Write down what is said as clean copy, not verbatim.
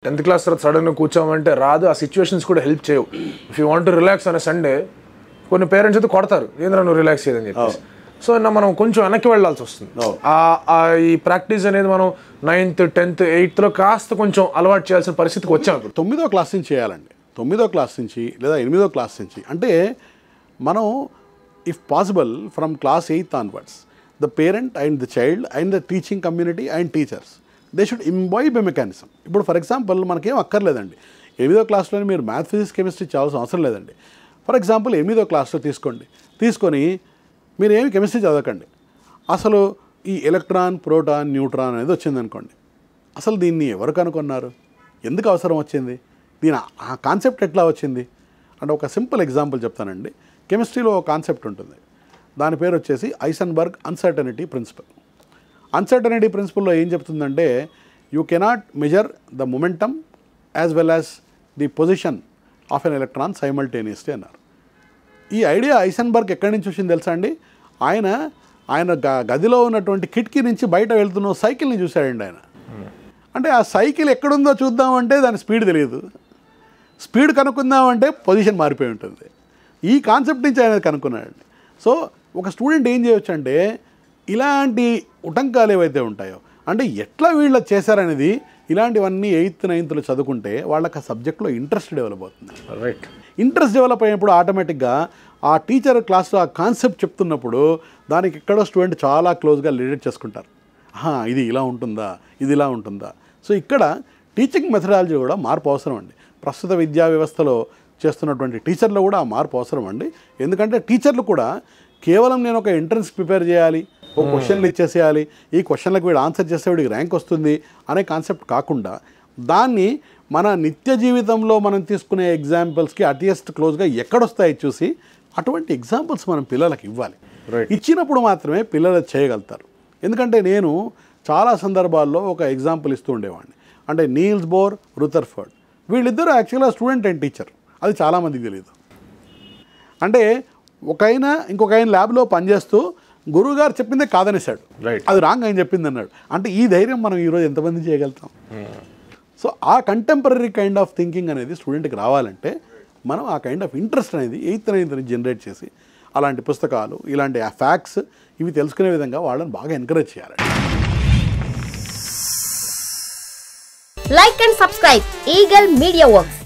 10th class తర్వాత సడన్గా కూర్చోమంటే రాదు. ఆ సిచ్యువేషన్స్ కూడా హెల్ప్ చేయవు. If you want to relax అనే సండే కొన్ని పేరెంట్స్ అయితే కొడతారు, ఏంద్రా నువ్వు రిలాక్స్ చేయదని చెప్పేసి. సో మనం కొంచెం వెనక్కి వెళ్ళాల్సి వస్తుంది. ఈ ప్రాక్టీస్ అనేది మనం 9th 10th 8thలో కాస్త కొంచెం అలవాటు చేయాల్సిన పరిస్థితికి వచ్చాం. 9వ క్లాస్ నుంచి చేయాలండి. 9వ క్లాస్ నుంచి లేదా 8వ క్లాస్ నుంచి అంటే మనం if possible from class 8th onwards the parent and the child and the teaching community and teachers they should imbibe a mechanism. ఇప్పుడు ఫర్ ఎగ్జాంపుల్ మనకేం అక్కర్లేదండి, 8వ క్లాస్లోనే మీరు మ్యాథ్ ఫిజిక్స్ కెమిస్ట్రీ చదవాల్సిన అవసరం లేదండి. ఫర్ ఎగ్జాంపుల్ 8వ క్లాస్లో తీసుకొని మీరు ఏమి కెమిస్ట్రీ చదవకండి. అసలు ఈ ఎలక్ట్రాన్ ప్రోటాన్ న్యూట్రాన్ అనేది వచ్చిందనుకోండి, అసలు దీన్ని ఎవరు కనుక్కున్నారు, ఎందుకు అవసరం వచ్చింది, దీని ఆ కాన్సెప్ట్ ఎట్లా వచ్చింది అంటే ఒక సింపుల్ ఎగ్జాంపుల్ చెప్తానండి. కెమిస్ట్రీలో ఒక కాన్సెప్ట్ ఉంటుంది, దాని పేరు వచ్చేసి ఐసెన్బర్గ్ అన్సర్టనిటీ ప్రిన్సిపల్. అన్సర్టనిటీ ప్రిన్సిపల్లో ఏం చెప్తుందంటే you cannot measure the momentum as well as the position of an electron simultaneously అన్నారు. ఈ ఐడియా ఐసెన్బర్గ్ ఎక్కడి నుంచి వచ్చింది తెలుసా అండి? ఆయన గదిలో ఉన్నటువంటి కిటికీ నుంచి బయట వెళ్తున్న సైకిల్ని చూశాడండి ఆయన. అంటే ఆ సైకిల్ ఎక్కడుందో చూద్దామంటే దాని స్పీడ్ తెలియదు, స్పీడ్ కనుక్కుందామంటే పొజిషన్ మారిపోయి ఉంటుంది. ఈ కాన్సెప్ట్ నుంచి ఆయన కనుక్కున్నాడండి. సో ఒక స్టూడెంట్ ఏం చేయొచ్చు అంటే ఇలాంటి ఉటంకాలు ఏవైతే ఉంటాయో అంటే ఎట్లా వీళ్ళు చేశారనేది ఇలాంటివన్నీ 8th 9thలో చదువుకుంటే వాళ్ళకి ఆ సబ్జెక్ట్లో ఇంట్రెస్ట్ డెవలప్ అవుతుంది. రైట్. ఇంట్రెస్ట్ డెవలప్ అయినప్పుడు ఆటోమేటిక్గా ఆ టీచర్ క్లాస్లో ఆ కాన్సెప్ట్ చెప్తున్నప్పుడు దానికి ఎక్కడో స్టూడెంట్ చాలా క్లోజ్గా రిలేట్ చేసుకుంటారు. ఇది ఇలా ఉంటుందా, ఇది ఇలా ఉంటుందా. సో ఇక్కడ టీచింగ్ మెథడాలజీ కూడా మార్పు అవసరం అండి. ప్రస్తుత విద్యా వ్యవస్థలో చేస్తున్నటువంటి టీచర్లు కూడా ఆ మార్పు అవసరం అండి. ఎందుకంటే టీచర్లు కూడా కేవలం నేను ఒక ఎంట్రన్స్ ప్రిపేర్ చేయాలి, ఒక క్వశ్చన్లు ఇచ్చేసేయాలి, ఈ క్వశ్చన్లకు వీడు ఆన్సర్ చేస్తే వీడికి ర్యాంక్ వస్తుంది అనే కాన్సెప్ట్ కాకుండా దాన్ని మన నిత్య జీవితంలో మనం తీసుకునే ఎగ్జాంపుల్స్కి అటియస్ట్ క్లోజ్గా ఎక్కడొస్తాయి చూసి అటువంటి ఎగ్జాంపుల్స్ మనం పిల్లలకు ఇవ్వాలి. ఇచ్చినప్పుడు మాత్రమే పిల్లలు చేయగలుగుతారు. ఎందుకంటే నేను చాలా సందర్భాల్లో ఒక ఎగ్జాంపుల్ ఇస్తూ ఉండేవాడిని. అంటే నీల్స్ బోర్, రుథర్ఫర్డ్ వీళ్ళిద్దరూ యాక్చువల్గా స్టూడెంట్ అండ్ టీచర్, అది చాలామందికి తెలియదు. అంటే ఇంకొక ఆయన ల్యాబ్లో పనిచేస్తూ గురువుగారు చెప్పిందే కాదనేసాడు, అది రాంగ్ ఆయన చెప్పింది అన్నాడు. అంటే ఈ ధైర్యం మనం ఈరోజు ఎంతమంది చేయగలుగుతాం? సో ఆ కంటెంపరీ కైండ్ ఆఫ్ థింకింగ్ అనేది స్టూడెంట్కి రావాలంటే మనం ఆ కైండ్ ఆఫ్ ఇంట్రెస్ట్ అనేది 8th 9th జనరేట్ చేసి అలాంటి పుస్తకాలు, ఇలాంటి ఫ్యాక్ట్స్ ఇవి తెలుసుకునే విధంగా వాళ్ళని బాగా ఎంకరేజ్ చేయాలి. Like and subscribe Eagle Media Works.